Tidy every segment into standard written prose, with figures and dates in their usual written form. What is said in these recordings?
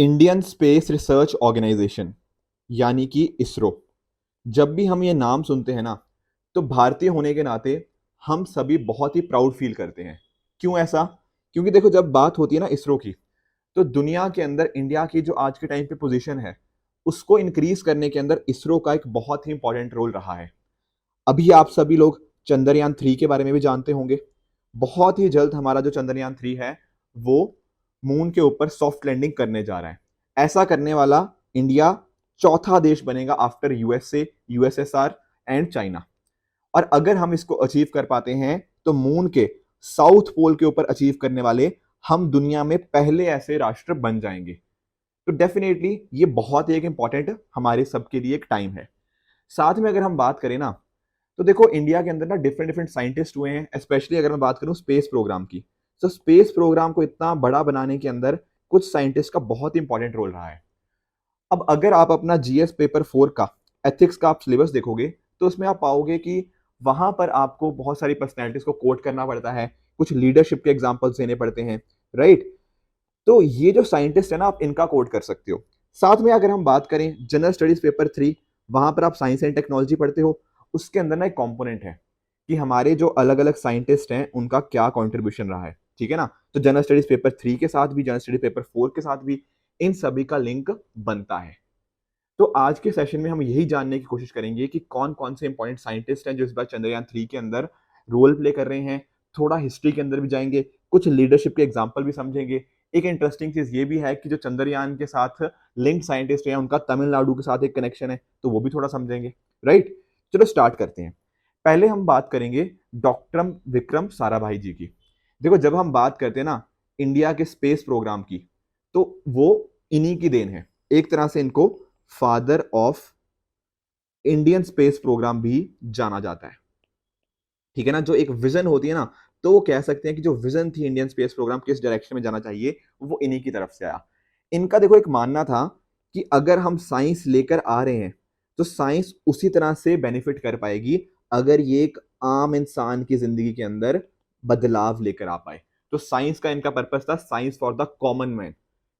Indian space research organisation यानी कि इसरो। जब भी हम ये नाम सुनते हैं ना, तो भारतीय होने के नाते हम सभी बहुत ही प्राउड फील करते हैं। क्यों ऐसा? क्योंकि देखो, जब बात होती है ना इसरो की, तो दुनिया के अंदर इंडिया की जो आज के टाइम पे पोजीशन है, उसको इंक्रीज करने के अंदर इसरो का एक बहुत ही इंपॉर्टेंट रोल रहा है। अभी आप सभी लोग चंद्रयान 3 के बारे में भी जानते होंगे। बहुत ही जल्द हमारा जो चंद्रयान 3 है, वो मून के ऊपर सॉफ्ट लैंडिंग करने जा रहा है। ऐसा करने वाला इंडिया चौथा देश बनेगा after USA, USSR and China. और अगर हम इसको अचीव कर पाते हैं, तो मून के साउथ पोल के ऊपर अचीव करने वाले हम दुनिया में पहले ऐसे राष्ट्र बन जाएंगे। तो डेफिनेटली ये बहुत ही एक इंपॉर्टेंट हमारे सबके लिए एक टाइम है। साथ में अगर हम बात करें ना, तो देखो इंडिया के अंदर ना डिफरेंट डिफरेंट साइंटिस्ट हुए हैं। स्पेशली अगर मैं बात करूं स्पेस प्रोग्राम की, तो स्पेस प्रोग्राम को इतना बड़ा बनाने के अंदर कुछ साइंटिस्ट का बहुत इंपॉर्टेंट रोल रहा है। अब अगर आप अपना जीएस पेपर 4 का एथिक्स का आप सिलेबस देखोगे, तो उसमें आप पाओगे कि वहां पर आपको बहुत सारी पर्सनैलिटीज को कोट करना पड़ता है, कुछ लीडरशिप के एग्जाम्पल्स देने पड़ते हैं, राइट। तो ये जो साइंटिस्ट है ना, आप इनका कोट कर सकते हो। साथ में अगर हम बात करें जनरल स्टडीज पेपर 3, वहां पर आप साइंस एंड टेक्नोलॉजी पढ़ते हो। उसके अंदर ना एक कॉम्पोनेंट है कि हमारे जो अलग अलग साइंटिस्ट हैं उनका क्या कॉन्ट्रीब्यूशन रहा है, ठीक है ना। तो जनरल स्टडीज पेपर 3 के साथ भी, जनरल स्टडीज पेपर 4 के साथ भी इन सभी का लिंक बनता है। तो आज के सेशन में हम यही जानने की कोशिश करेंगे कि कौन कौन से इंपॉर्टेंट साइंटिस्ट हैं जो इस बार चंद्रयान 3 के अंदर रोल प्ले कर रहे हैं। थोड़ा हिस्ट्री के अंदर भी जाएंगे, कुछ लीडरशिप के एग्जाम्पल भी समझेंगे। एक इंटरेस्टिंग चीज ये भी है कि जो चंद्रयान के साथ लिंक साइंटिस्ट हैं, उनका तमिलनाडु के साथ एक कनेक्शन है, तो वो भी थोड़ा समझेंगे, राइट। चलो स्टार्ट करते हैं। पहले हम बात करेंगे डॉक्टर विक्रम साराभाई जी की। देखो, जब हम बात करते हैं ना इंडिया के स्पेस प्रोग्राम की, तो वो इन्हीं की देन है। एक तरह से इनको father of Indian space programme भी जाना जाता है, ठीक है ना। जो एक विजन होती है ना, तो वो कह सकते हैं कि जो विजन थी इंडियन स्पेस प्रोग्राम किस डायरेक्शन में जाना चाहिए, वो इन्हीं की तरफ से आया। इनका देखो एक मानना था कि अगर हम साइंस लेकर आ रहे हैं, तो साइंस उसी तरह से बेनिफिट कर पाएगी अगर ये एक आम इंसान की जिंदगी के अंदर बदलाव लेकर आ पाए। तो साइंस का इनका पर्पस था science for the common man,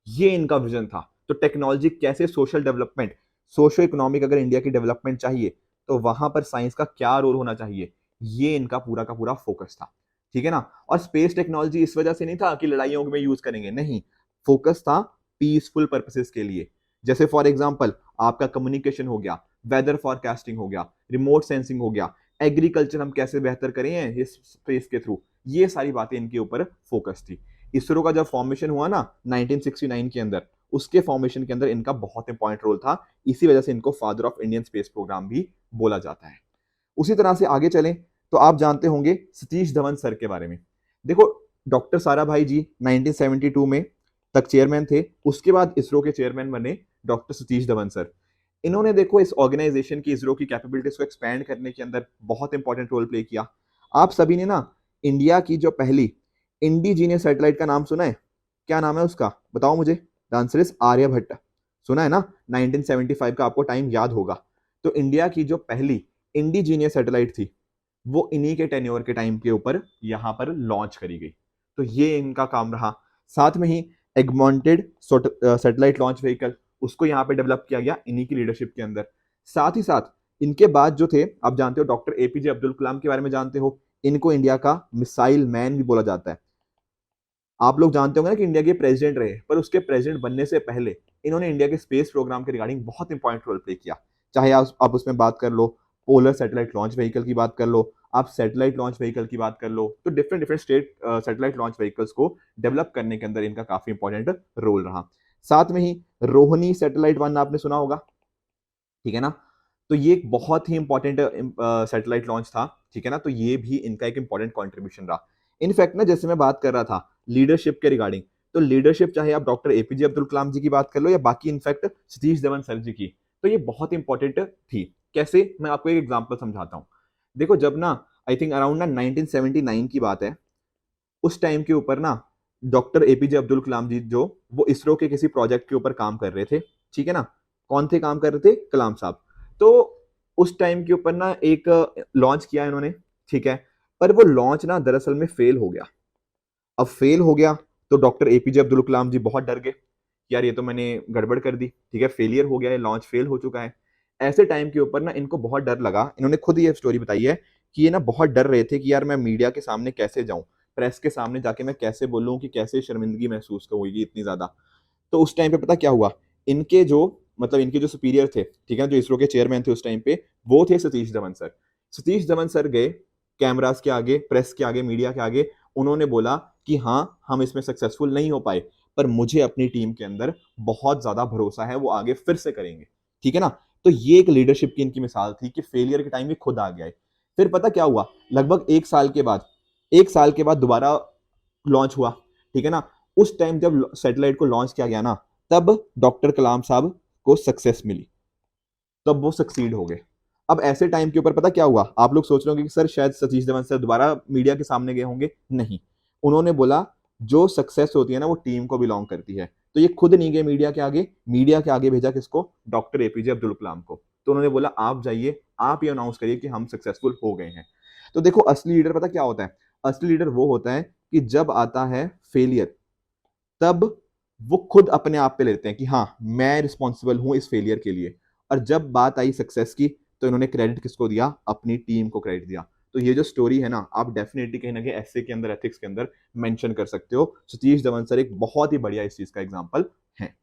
ये इनका विजन था। तो टेक्नोलॉजी कैसे सोशल डेवलपमेंट, सोशो इकोनॉमिक अगर इंडिया की डेवलपमेंट चाहिए, तो वहां पर साइंस का क्या रोल होना चाहिए, ये इनका पूरा का पूरा फोकस था, ठीक है ना। और स्पेस टेक्नोलॉजी इस वजह से नहीं था कि लड़ाइयों में यूज करेंगे, नहीं। फोकस था पीसफुल पर्पसेस के लिए। जैसे फॉर एग्जांपल आपका कम्युनिकेशन हो गया, वेदर फॉरकास्टिंग हो गया, रिमोट सेंसिंग हो गया, एग्रीकल्चर हम कैसे बेहतर करें इस स्पेस के थ्रू, ये सारी बातें इनके ऊपर फोकस थी। इसरो का जब फॉर्मेशन हुआ ना 1969 के अंदर, उसके फॉर्मेशन के अंदर इनका बहुत इंपॉर्टेंट रोल था। इसी वजह से इनको father of Indian space programme भी बोला जाता है। उसी तरह से आगे चलें, तो आप जानते होंगे सतीश धवन सर के बारे में। देखो, डॉक्टर साराभाई जी 1972 में तक चेयरमैन थे। उसके बाद इसरो के चेयरमैन बने डॉक्टर सतीश धवन सर। इन्होंने देखो इस ऑर्गेनाइजेशन की, इसरो की कैपेबिलिटीज को एक्सपैंड करने के अंदर बहुत इंपॉर्टेंट रोल प्ले किया। आप सभी ने ना इंडिया की जो पहली इंडिजीनियस सैटेलाइट का नाम सुना है? क्या नाम है उसका, बताओ मुझे। The answer is Aryabhata. सुना है ना? 1975 का आपको टाइम याद होगा। तो इंडिया की जो पहली इंडिजीनियस सैटेलाइट थी, वो इन्हीं के टेन्योर के टाइम के ऊपर यहां पर लॉन्च करी गई। तो ये इनका काम रहा। साथ में ही एगमॉन्टेड सैटेलाइट लॉन्च व्हीकल, उसको यहाँ पे डेवलप किया गया इन्हीं की लीडरशिप के अंदर। साथ ही साथ इनके बाद जो थे, आप जानते हो डॉक्टर एपीजे अब्दुल कलाम के बारे में जानते हो। इनको इंडिया का मिसाइल मैन भी बोला जाता है। आप लोग जानते होंगे ना कि इंडिया के प्रेसिडेंट रहे, पर उसके प्रेसिडेंट बनने से पहले इन्होंने इंडिया के स्पेस प्रोग्राम के रिगार्डिंग बहुत इंपॉर्टेंट रोल प्ले किया। चाहे आप उसमें बात कर लो, पोलर सैटेलाइट लॉन्च व्हीकल की बात कर लो, आप सैटेलाइट लॉन्च व्हीकल की बात कर लो, तो different different state satellite launch vehicles को डेवलप करने के अंदर इनका काफी इंपॉर्टेंट रोल रहा। साथ में ही रोहिणी सैटेलाइट 1 आपने सुना होगा, ठीक है ना। तो ये एक बहुत ही इंपॉर्टेंट सैटेलाइट लॉन्च था, ठीक है ना। तो ये भी इनका एक इंपॉर्टेंट कॉन्ट्रीब्यूशन रहा। इनफैक्ट ना, जैसे मैं बात कर रहा था लीडरशिप के रिगार्डिंग, तो लीडरशिप चाहे आप डॉक्टर एपीजे अब्दुल कलाम जी की बात कर लो या बाकी इनफैक्ट सतीश धवन सर जी की, तो ये बहुत इंपॉर्टेंट थी। कैसे, मैं आपको एक एग्जांपल समझाता हूँ। देखो, जब ना आई थिंक अराउंड ना 1979 की बात है, उस टाइम के ऊपर ना डॉक्टर एपीजे अब्दुल कलाम जी जो, वो इसरो के किसी प्रोजेक्ट के ऊपर काम कर रहे थे, ठीक है ना। कौन थे काम कर रहे थे? कलाम साहब। तो उस टाइम के ऊपर ना एक लॉन्च किया इन्होंने, ठीक है। पर वो लॉन्च ना दरअसल में फेल हो गया। अब फेल हो गया, तो डॉक्टर एपीजे अब्दुल कलाम जी बहुत डर गए कि यार ये तो मैंने गड़बड़ कर दी, ठीक है, फेलियर हो गया है, लॉन्च फेल हो चुका है। ऐसे टाइम के ऊपर ना इनको बहुत डर लगा, इन्होंने खुद ये स्टोरी बताई है कि ये ना बहुत डर रहे थे कि यार मैं मीडिया के सामने कैसे जाऊं, प्रेस के सामने जाके मैं कैसे बोलूं, कि कैसे शर्मिंदगी महसूस होगी इतनी ज्यादा। तो उस टाइम पे पता क्या हुआ, इनके जो मतलब इनके जो सुपीरियर थे, ठीक है, जो इसरो के चेयरमैन थे उस टाइम पे, वो थे सतीश धवन सर। सतीश धवन सर गए कैमरास के आगे, प्रेस के आगे, मीडिया के आगे, उन्होंने बोला कि हाँ हम इसमें सक्सेसफुल नहीं हो पाए, पर मुझे अपनी टीम के अंदर बहुत ज्यादा भरोसा है, वो आगे फिर से करेंगे, ठीक है ना। तो ये एक लीडरशिप की इनकी मिसाल थी कि फेलियर के टाइम भी खुद आ गया है। फिर पता क्या हुआ, लगभग एक साल के बाद दोबारा लॉन्च हुआ, ठीक है ना। उस टाइम जब सैटेलाइट को लॉन्च किया गया ना, तब डॉक्टर कलाम साहब को सक्सेस मिली, तब वो सक्सीड हो गए। अब ऐसे टाइम के ऊपर पता क्या हुआ, आप लोग सोच रहे होंगे कि सर शायद सतीश धवन सर दोबारा मीडिया के सामने गए होंगे, नहीं। उन्होंने बोला जो सक्सेस होती है ना वो टीम को बिलोंग करती है। तो ये खुद नहीं गए मीडिया के आगे, मीडिया के आगे भेजा किसको, डॉक्टर एपीजे अब्दुल कलाम को। तो उन्होंने बोला आप जाइए, आप ये अनाउंस करिए कि हम सक्सेसफुल हो गए हैं। तो देखो असली लीडर पता क्या होता है, असली लीडर वो होता है कि जब आता है फेलियर, तब वो खुद अपने आप पे लेते हैं कि हाँ मैं रिस्पॉन्सिबल हूं इस फेलियर के लिए। और जब बात आई सक्सेस की, तो इन्होंने क्रेडिट किसको दिया, अपनी टीम को क्रेडिट दिया। तो ये जो स्टोरी है ना, आप डेफिनेटली कहीं ना कहीं ऐसे के अंदर, एथिक्स के अंदर मेंशन कर सकते हो। सतीश धवन सर एक बहुत ही बढ़िया इस चीज का एग्जांपल है।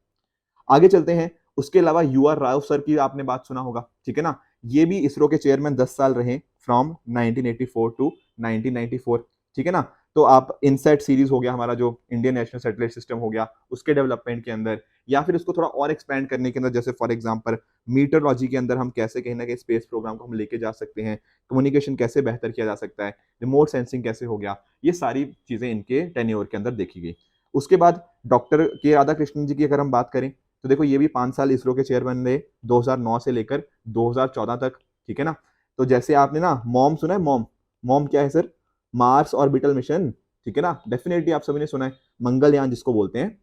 आगे चलते हैं। उसके अलावा यूआर राव सर की आपने बात सुना होगा, ठीक है ना। ये भी इसरो के चेयरमैन 10 साल रहे, फ्रॉम 1984 टू 1994, ठीक है ना। तो आप इनसेट सीरीज हो गया हमारा, जो इंडियन नेशनल सैटेलाइट सिस्टम हो गया, उसके डेवलपमेंट के अंदर, या फिर उसको थोड़ा और एक्सपेंड करने के अंदर, जैसे फॉर एग्जांपल मीटरलॉजी के अंदर हम कैसे कहीं ना कहीं स्पेस प्रोग्राम को हम लेके जा सकते हैं, कम्युनिकेशन कैसे बेहतर किया जा सकता है, रिमोट सेंसिंग कैसे हो गया, ये सारी चीजें इनके टेन्योर के अंदर देखी गई। उसके बाद डॉक्टर के राधाकृष्णन जी की अगर हम बात करें, तो देखो ये भी 5 साल इसरो के चेयरमैन रहे, 2009 से लेकर 2014 तक, ठीक है ना। तो जैसे आपने ना मॉम सुना है, मॉम, मॉम क्या है सर, मार्स ऑर्बिटल मिशन, ठीक है ना, डेफिनेटली आप सभी ने सुना है, मंगलयान जिसको बोलते हैं।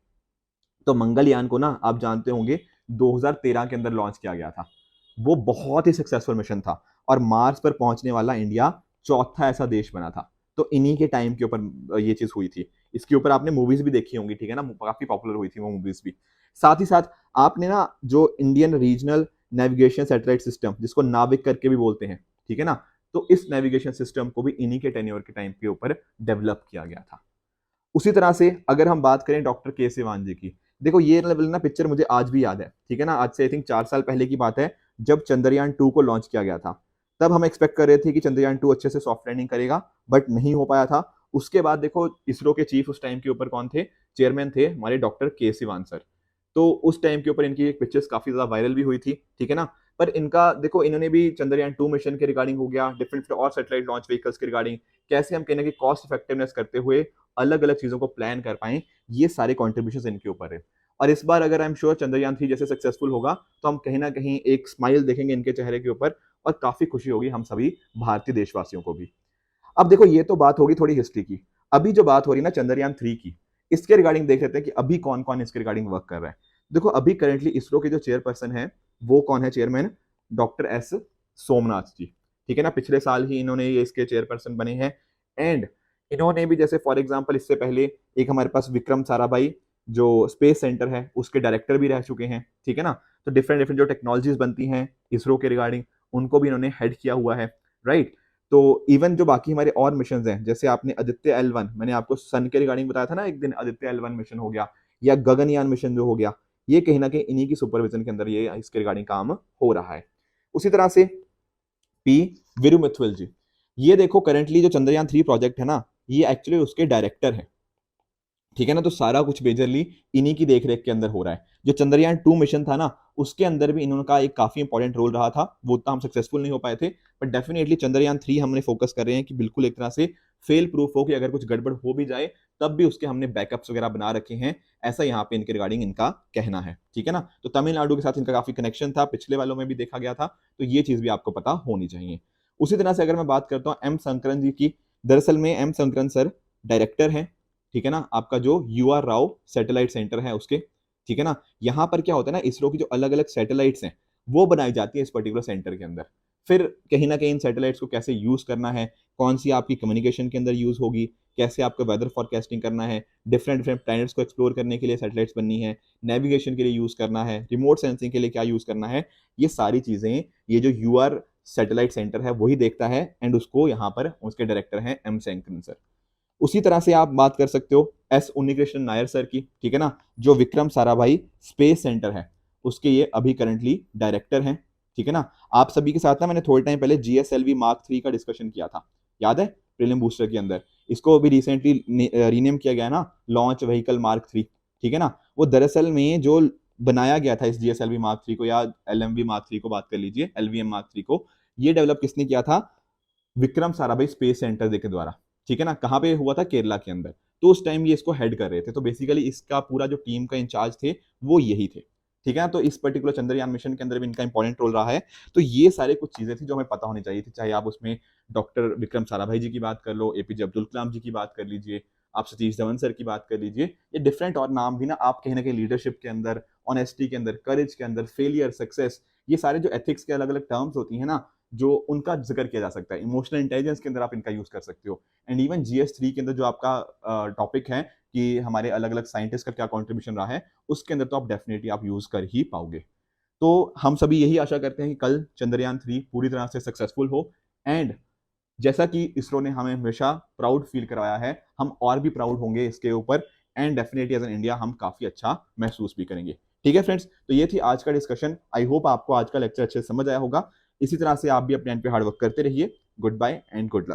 तो मंगलयान को ना आप जानते होंगे 2013 के अंदर लॉन्च किया गया था। वो बहुत ही सक्सेसफुल मिशन था, और मार्स पर पहुंचने वाला इंडिया चौथा ऐसा देश बना था। तो इन्हीं के टाइम के ऊपर ये चीज हुई थी। इसके ऊपर आपने मूवीज भी देखी होंगी, ठीक है ना, काफी पॉपुलर हुई थी वो मूवीज भी। साथ ही साथ आपने ना जो Indian regional navigation satellite system, जिसको नाविक करके भी बोलते हैं, ठीक है ना, तो इस नेविगेशन सिस्टम को भी इन्हीं के टेन्योर के टाइम के ऊपर डेवलप किया गया था। उसी तरह से अगर हम बात करें डॉक्टर के सिवान जी की, देखो ये लेवल ना पिक्चर मुझे आज भी याद है, ठीक है ना। आज से आई थिंक 4 साल पहले की बात है, जब चंद्रयान 2 को लॉन्च किया गया था। तब हम एक्सपेक्ट कर रहे थे कि चंद्रयान 2 अच्छे से सॉफ्ट लैंडिंग करेगा, बट नहीं हो पाया था। उसके बाद देखो इसरो के चीफ उस टाइम के ऊपर कौन थे, चेयरमैन थे हमारे डॉक्टर के सिवान सर। तो उस टाइम के ऊपर इनकी एक पिक्चर्स काफी ज्यादा वायरल भी हुई थी, ठीक है ना। पर इनका देखो, इन्होंने भी चंद्रयान 2 मिशन के रिगार्डिंग हो गया, डिफरेंट और सैटेलाइट लॉन्च व्हीकल्स के रिगार्डिंग, कैसे हम कहने की कॉस्ट इफेक्टिवनेस करते हुए अलग अलग चीजों को प्लान कर पाए, ये सारे कॉन्ट्रीब्यूशन इनके ऊपर है। और इस बार अगर आई एम श्योर चंद्रयान 3 जैसे सक्सेसफुल होगा, तो हम कहीं ना कहीं एक स्माइल देखेंगे इनके चेहरे के ऊपर, और काफी खुशी होगी हम सभी भारतीय देशवासियों को भी। अब देखो ये तो बात होगी थोड़ी हिस्ट्री की। अभी जो बात हो रही है ना चंद्रयान 3 की, इसके रिगार्डिंग देख लेते हैं कि अभी कौन कौन इसके रिगार्डिंग वर्क कर रहा है। देखो अभी करंटली इसरो के जो चेयरपर्सन है, वो कौन है, चेयरमैन डॉक्टर एस सोमनाथ जी, ठीक है ना। पिछले साल ही इन्होंने ये इसके चेयरपर्सन बने हैं। एंड इन्होंने भी जैसे फॉर एग्जांपल इससे पहले एक हमारे पास विक्रम साराभाई, जो स्पेस सेंटर है उसके डायरेक्टर भी रह चुके हैं, ठीक है ना। तो डिफरेंट डिफरेंट जो टेक्नोलॉजीज बनती हैं इसरो के रिगार्डिंग, उनको भी इन्होंने हेड किया हुआ है, राइट। तो इवन जो बाकी हमारे और मिशन हैं, जैसे आपने आदित्य L1, मैंने आपको सन के रिगार्डिंग बताया था ना एक दिन, आदित्य L1 मिशन हो गया, या गगनयान मिशन जो हो गया, ये कहीं ना कहीं इन्हीं की सुपरविजन के अंदर ये इसके रिगार्डिंग काम हो रहा है। उसी तरह से पी वीरुमिथुल जी, ये देखो करंटली जो चंद्रयान 3 प्रोजेक्ट है ना, ये एक्चुअली उसके डायरेक्टर है, ठीक है ना। तो सारा कुछ मेजरली इन्हीं की देखरेख के अंदर हो रहा है। जो चंद्रयान 2 मिशन था ना, उसके अंदर भी इन्होंने एक काफी इंपॉर्टेंट रोल रहा था, वो उतना हम सक्सेसफुल नहीं हो पाए थे। बट डेफिनेटली चंद्रयान 3 हमने फोकस कर रहे हैं कि बिल्कुल एक तरह से फेल प्रूफ हो, कि अगर कुछ गड़बड़ हो भी जाए तब भी उसके हमने बैकअप्स वगैरह बना रखे हैं, ऐसा यहाँ पे इनके रिगार्डिंग इनका कहना है, ठीक है ना। तो तमिलनाडु के साथ इनका काफी कनेक्शन था, पिछले वालों में भी देखा गया था, तो ये चीज भी आपको पता होनी चाहिए। उसी तरह से अगर मैं बात करता हूँ एम शंकरन जी की, दरअसल में एम शंकरन सर डायरेक्टर हैं, ठीक है ना, आपका जो यूआर राव सैटेलाइट सेंटर है उसके, ठीक है ना। यहाँ पर क्या होता है ना, इसरो की जो अलग अलग सैटेलाइट्स हैं वो बनाई जाती है इस पर्टिकुलर सेंटर के अंदर। फिर कहीं ना कहीं इन सैटेलाइट्स को कैसे यूज करना है, कौन सी आपकी कम्युनिकेशन के अंदर यूज होगी, कैसे आपको वेदर फॉरकास्टिंग करना है, डिफरेंट डिफरेंट प्लैनेट्स को एक्सप्लोर करने के लिए सैटेलाइट्स बननी है, नेविगेशन के लिए यूज़ करना है, रिमोट सेंसिंग के लिए क्या यूज़ करना है, ये सारी चीज़ें ये जो यूआर सैटेलाइट सेंटर है वही देखता है, एंड उसको यहाँ पर उसके डायरेक्टर हैं एम शंकरन सर। उसी तरह से आप बात कर सकते हो एस उन्नीकृष्णन नायर सर की, ठीक है ना, जो विक्रम साराभाई स्पेस सेंटर है उसके ये अभी करंटली डायरेक्टर हैं, ठीक है ना। आप सभी के साथ ना मैंने थोड़े टाइम पहले जीएसएलवी मार्क 3 का डिस्कशन किया था, याद है, प्रीलिम बूस्टर के अंदर। इसको अभी रिसेंटली रीनेम किया गया ना, लॉन्च व्हीकल मार्क 3, ठीक है ना। वो दरअसल में जो बनाया गया था इस जीएसएलवी मार्क 3 को या एलएमवी मार्क 3 को बात कर लीजिए, एलवीएम मार्क 3 को, ये डेवलप किसने किया था, विक्रम साराभाई स्पेस सेंटर के द्वारा, ठीक है ना। कहाँ पे हुआ था, केरला के अंदर। तो उस टाइम ये इसको हेड कर रहे थे, तो बेसिकली इसका पूरा जो टीम का इंचार्ज थे वो यही थे, ठीक है ना। तो इस पर्टिकुलर चंद्रयान मिशन के अंदर भी इनका इंपॉर्टेंट रोल रहा है। तो ये सारे कुछ चीजें थी जो हमें पता होनी चाहिए थी, चाहे आप उसमें डॉक्टर विक्रम साराभाई जी की बात कर लो, एपीजे अब्दुल कलाम जी की बात कर लीजिए, आप सतीश धवन सर की बात कर लीजिए, ये डिफरेंट और नाम भी ना आप कहीं ना कहीं लीडरशिप के अंदर, ऑनेस्टी के अंदर, करेज के अंदर, फेलियर, सक्सेस, ये सारे जो एथिक्स के अलग अलग टर्म्स होती है ना, जो उनका जिक्र किया जा सकता है। इमोशनल इंटेलिजेंस के अंदर आप इनका यूज कर सकते हो। एंड इवन जीएस 3 के अंदर जो आपका टॉपिक है कि हमारे अलग अलग साइंटिस्ट का क्या कॉन्ट्रीब्यूशन रहा है, उसके अंदर तो आप डेफिनेटली आप यूज कर ही पाओगे। तो हम सभी यही आशा करते हैं कि कल चंद्रयान 3 पूरी तरह से सक्सेसफुल हो, एंड जैसा कि इसरो ने हमें हमेशा प्राउड फील करवाया है, हम और भी प्राउड होंगे इसके ऊपर, and definitely as an India हम काफी अच्छा महसूस भी करेंगे। ठीक है फ्रेंड्स, तो ये थी आज का डिस्कशन। आई होप आपको आज का लेक्चर अच्छे से समझ आया होगा। इसी तरह से आप भी अपने एंड पे हार्डवर्क करते रहिए। Good bye and good luck.